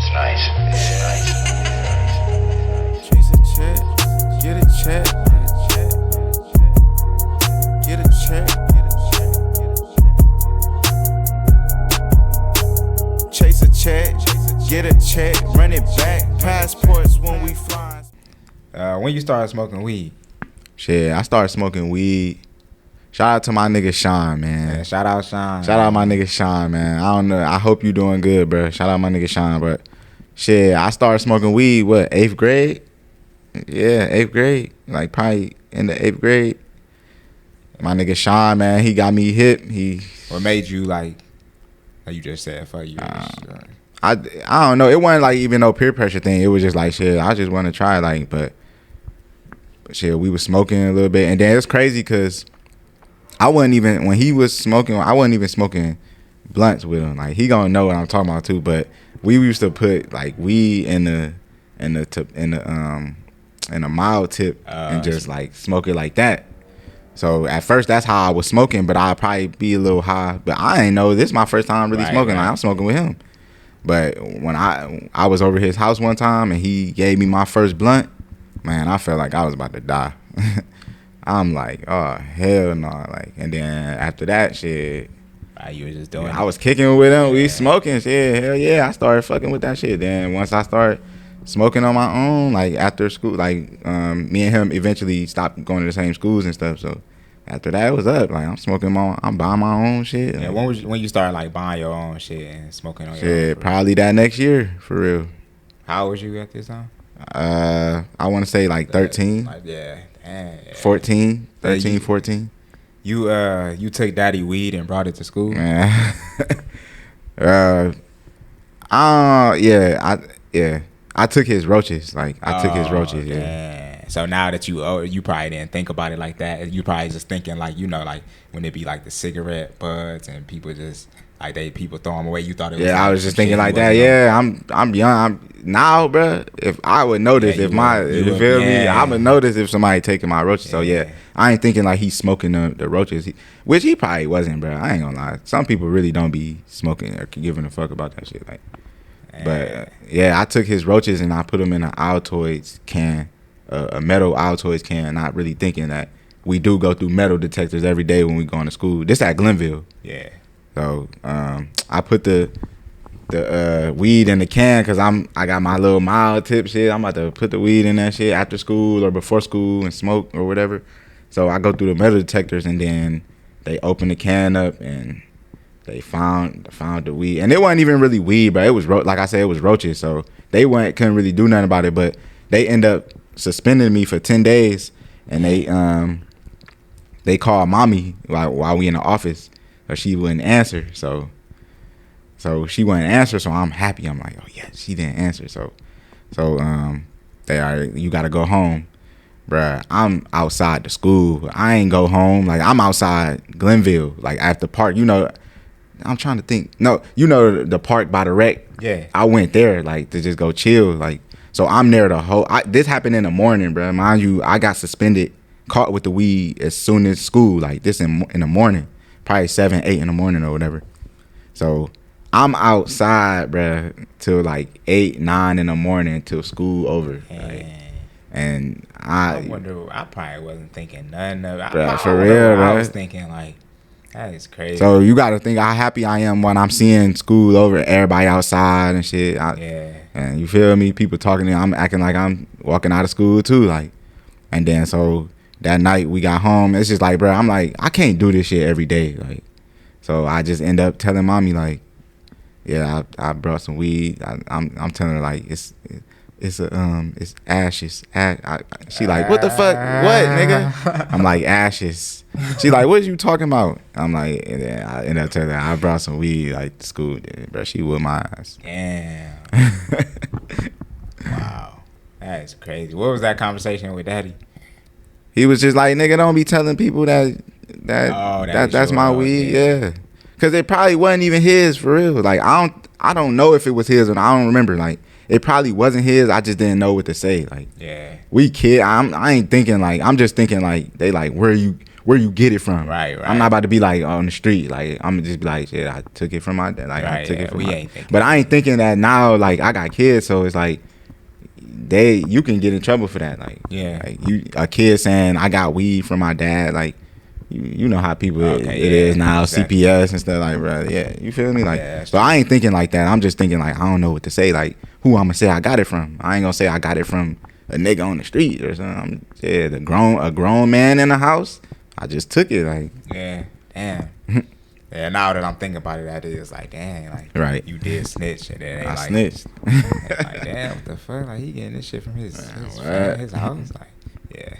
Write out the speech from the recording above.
Chase a check, get a check, get a check. Chase a check, get a check, run it back. Passports when we fly. When you started smoking weed? Shit, I started smoking weed. Shout out to my nigga Sean, man. Yeah, shout out Sean. Shout out my nigga Sean, man. I don't know. I hope you doing good, bro. Shout out my nigga Sean, but shit, I started smoking weed, what, 8th grade? Yeah, 8th grade. Like probably in the 8th grade. My nigga Sean, man, he got me hip. What made you like you just said, fuck you? I don't know. It wasn't like even no peer pressure thing. It was just like shit. I just want to try, like, but shit, we was smoking a little bit, and then it's crazy because I wasn't even when he was smoking. I wasn't even smoking blunts with him. Like he gonna know what I'm talking about too. But we used to put like weed in the mild tip and just like smoke it like that. So at first that's how I was smoking, but I'd probably be a little high. But I ain't know this is my first time really smoking. Like I'm smoking with him. But when I was over his house one time and he gave me my first blunt, man, I felt like I was about to die. I'm like, oh hell no, like, and then after that shit, you was just doing. I was kicking with him, we smoking shit. Hell yeah, I started fucking with that shit. Then once I started smoking on my own, like after school, like me and him eventually stopped going to the same schools and stuff. So after that, it was up. Like I'm buying my own shit. Yeah, like, when you started like buying your own shit and smoking on your shit, own? Probably that next year, for real. How old was you at this time? I want to say like 13. Like, yeah, damn. 14, 13, 14. You took daddy weed and brought it to school? Man. I took his roaches. Like I took his roaches. Yeah. Damn. So now that you probably didn't think about it like that. You probably just thinking like, you know, like when it be like the cigarette butts and people just like people throw them away. You thought it was yeah. Like I was just thinking like that. Yeah, I'm young. Now, bro. If I would notice you feel me, I would notice if somebody taking my roaches. So yeah, I ain't thinking like he's smoking the roaches, which he probably wasn't, bro. I ain't gonna lie. Some people really don't be smoking or giving a fuck about that shit. Like, but yeah, I took his roaches and I put them in an Altoids can. A metal Altoids can, not really thinking that we do go through metal detectors every day when we going to school. This at Glenville. Yeah. So I put the weed in the can because I got my little mild tip shit. I'm about to put the weed in that shit after school or before school and smoke or whatever. So I go through the metal detectors and then they open the can up and they found the weed. And it wasn't even really weed, but it was like I said, it was roaches. So they couldn't really do nothing about it, but they end up suspended me for 10 days and they called mommy while we in the office, but she wouldn't answer. So she wouldn't answer, so I'm happy. I'm like, oh yeah, she didn't answer. So they are, you gotta go home. Bruh, I'm outside the school. I ain't go home. Like I'm outside Glenville, like at the park. You know, I'm trying to think. No, you know the park by the rec? Yeah. I went there like to just go chill. Like, so I'm there the whole, this happened in the morning, bro. Mind you, I got suspended, caught with the weed as soon as school, like this in the morning, probably 7, 8 in the morning or whatever. So I'm outside, bro, till like 8, 9 in the morning till school over. Like, and I wonder, I probably wasn't thinking nothing of it. Bro, for real, bro. I was thinking like, that is crazy. So you got to think how happy I am when I'm seeing school over, everybody outside and shit. Yeah. And you feel me? People talking to me. I'm acting like I'm walking out of school too. Like, and then so that night we got home. It's just like, bro, I'm like, I can't do this shit every day. Like, so I just end up telling mommy like, yeah, I brought some weed. I'm telling her like it's ashes. She like, what the fuck? What, nigga? I'm like, ashes. She like, what are you talking about? I'm like, and then I end up telling her I brought some weed like to school. Bro, she whooped my ass. Damn. Wow. That is crazy. What was that conversation with daddy? He was just like, nigga, don't be telling people that's my weed. Yeah. Cause it probably wasn't even his for real. Like I don't know if it was his or I don't remember. Like it probably wasn't his. I just didn't know what to say. Like, yeah, we kid. I ain't thinking like, I'm just thinking like they like where where you get it from. Right. I'm not about to be like on the street. Like I'm gonna just be like, shit, I took it from my dad. Like I took it from my. But I ain't thinking that now. Like I got kids, so it's like you can get in trouble for that. Like like a kid saying I got weed from my dad. Like you know how people it is now, exactly. CPS and stuff, like, bro. Yeah, you feel me? Like, so I ain't thinking like that. I'm just thinking like, I don't know what to say. Like, who I'm gonna say I got it from? I ain't gonna say I got it from a nigga on the street or something. A grown man in the house. I just took it. Like, damn. Yeah, now that I'm thinking about it, that is like, dang, like, right. You did snitch, and then I like, snitched. Like, damn, what the fuck? Like, he getting this shit from his house? Like, yeah.